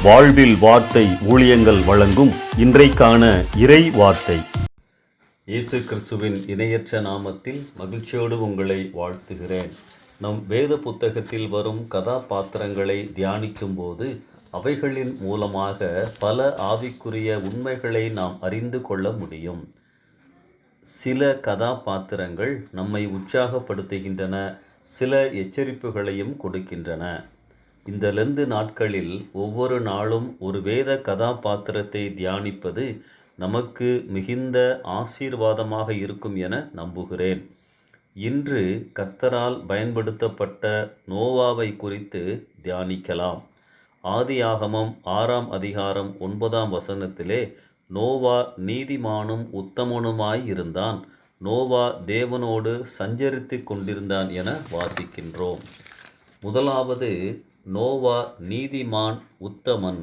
வாழ்வில் வார்த்தை ஊழியங்கள் வழங்கும் இன்றைக்கான இறை வார்த்தை. இயேசு கிறிஸ்துவின் இணையற்ற நாமத்தில் மகிழ்ச்சியோடு உங்களை வாழ்த்துகிறேன். நம் வேத புத்தகத்தில் வரும் கதாபாத்திரங்களை தியானிக்கும் போது அவைகளின் மூலமாக பல ஆவிக்குரிய உண்மைகளை நாம் அறிந்து கொள்ள முடியும். சில கதாபாத்திரங்கள் நம்மை உற்சாகப்படுத்துகின்றன, சில எச்சரிப்புகளையும் கொடுக்கின்றன. இந்த லெந்து நாட்களில் ஒவ்வொரு நாளும் ஒரு வேத கதாபாத்திரத்தை தியானிப்பது நமக்கு மிகுந்த ஆசீர்வாதமாக இருக்கும் என நம்புகிறேன். இன்று கர்த்தரால் பயன்படுத்தப்பட்ட நோவாவை குறித்து தியானிக்கலாம். ஆதியாகமம் 6ஆம் அதிகாரம் 9ஆம் வசனத்திலே நோவா நீதிமானும் உத்தமனுமாய் இருந்தான், நோவா தேவனோடு சஞ்சரித்து கொண்டிருந்தான் என வாசிக்கின்றோம். முதலாவது, நோவா நீதிமான் உத்தமன்.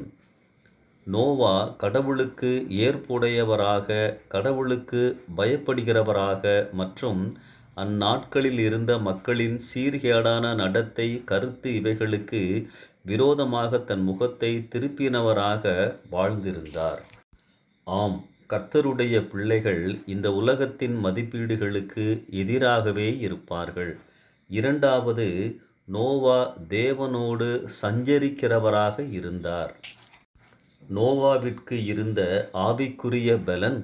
நோவா கடவுளுக்கு ஏற்புடையவராக, கடவுளுக்கு பயப்படுகிறவராக மற்றும் அந்நாட்களில் இருந்த மக்களின் சீர்கேடான நடத்தை, கருத்து இவைகளுக்கு விரோதமாக தன் முகத்தை திருப்பினவராக வாழ்ந்திருந்தார். ஆம், கர்த்தருடைய பிள்ளைகள் இந்த உலகத்தின் மதிப்பீடுகளுக்கு எதிராகவே இருப்பார்கள். இரண்டாவது, நோவா தேவனோடு சஞ்சரிக்கிறவராக இருந்தார். நோவாவிற்கு இருந்த ஆவிக்குரிய பலன்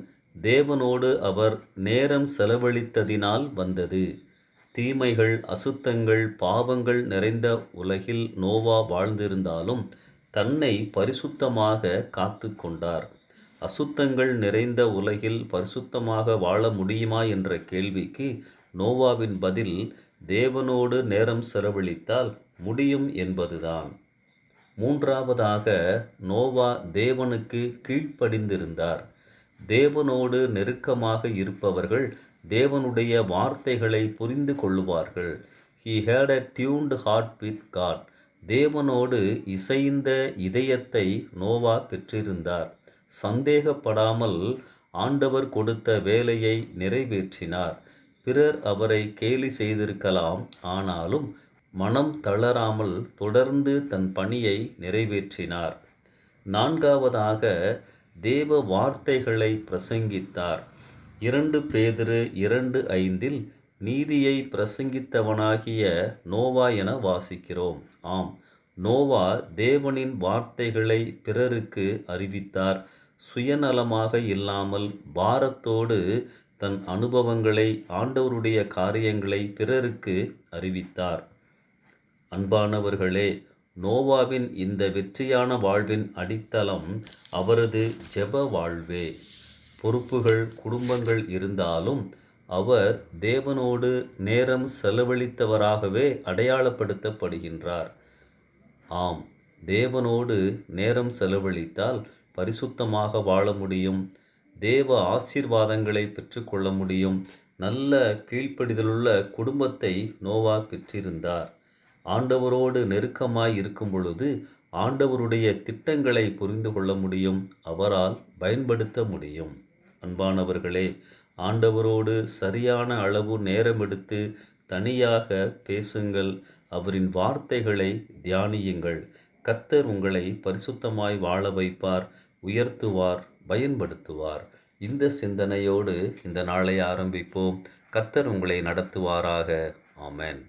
தேவனோடு அவர் நேரம் செலவழித்ததினால் வந்தது. தீமைகள், அசுத்தங்கள், பாவங்கள் நிறைந்த உலகில் நோவா வாழ்ந்திருந்தாலும் தன்னை பரிசுத்தமாக காத்து கொண்டார். அசுத்தங்கள் நிறைந்த உலகில் பரிசுத்தமாக வாழ முடியுமா என்ற கேள்விக்கு நோவாவின் பதில் தேவனோடு நேரம் செலவழித்தால் முடியும் என்பதுதான். மூன்றாவதாக, நோவா தேவனுக்கு கீழ்ப்படிந்திருந்தார். தேவனோடு நெருக்கமாக இருப்பவர்கள் தேவனுடைய வார்த்தைகளை புரிந்து கொள்ளுவார்கள். He had a tuned heart with God. தேவனோடு இசைந்த இதயத்தை நோவா பெற்றிருந்தார். சந்தேகப்படாமல் ஆண்டவர் கொடுத்த வேலையை நிறைவேற்றினார். பிறர் அவரை கேலி செய்திருக்கலாம், ஆனாலும் மனம் தளராமல் தொடர்ந்து தன் பணியை நிறைவேற்றினார். நான்காவதாக, தேவ வார்த்தைகளை பிரசங்கித்தார். 2 பேதுரு 2:5 நீதியை பிரசங்கித்தவனாகிய நோவா என வாசிக்கிறோம். ஆம், நோவா தேவனின் வார்த்தைகளை பிறருக்கு அறிவித்தார். சுயநலமாக இல்லாமல் பாரத்தோடு தன் அனுபவங்களை, ஆண்டவருடைய காரியங்களை பிறருக்கு அறிவித்தார். அன்பானவர்களே, நோவாவின் இந்த வெற்றியான வாழ்வின் அடித்தளம் அவரது ஜெப வாழ்வே. பொறுப்புகள், குடும்பங்கள் இருந்தாலும் அவர் தேவனோடு நேரம் செலவழித்தவராகவே அடையாளப்படுத்தப்படுகின்றார். ஆம், தேவனோடு நேரம் செலவழித்தால் பரிசுத்தமாக வாழ முடியும், தேவ ஆசீர்வாதங்களை பெற்றுக்கொள்ள முடியும். நல்ல கீழ்ப்படிதலுள்ள குடும்பத்தை நோவா பெற்றிருந்தார். ஆண்டவரோடு நெருக்கமாய் இருக்கும் பொழுது ஆண்டவருடைய திட்டங்களை புரிந்து கொள்ள முடியும், அவரால் பயன்படுத்த முடியும். அன்பானவர்களே, ஆண்டவரோடு சரியான அளவு நேரம் எடுத்து தனியாக பேசுங்கள், அவரின் வார்த்தைகளை தியானியுங்கள். கர்த்தர் உங்களை பரிசுத்தமாய் வாழ வைப்பார், உயர்த்துவார், பயன்படுத்துவார். இந்த சிந்தனையோடு இந்த நாளை ஆரம்பிப்போம். கர்த்தர் உங்களை நடத்துவாராக. ஆமென்.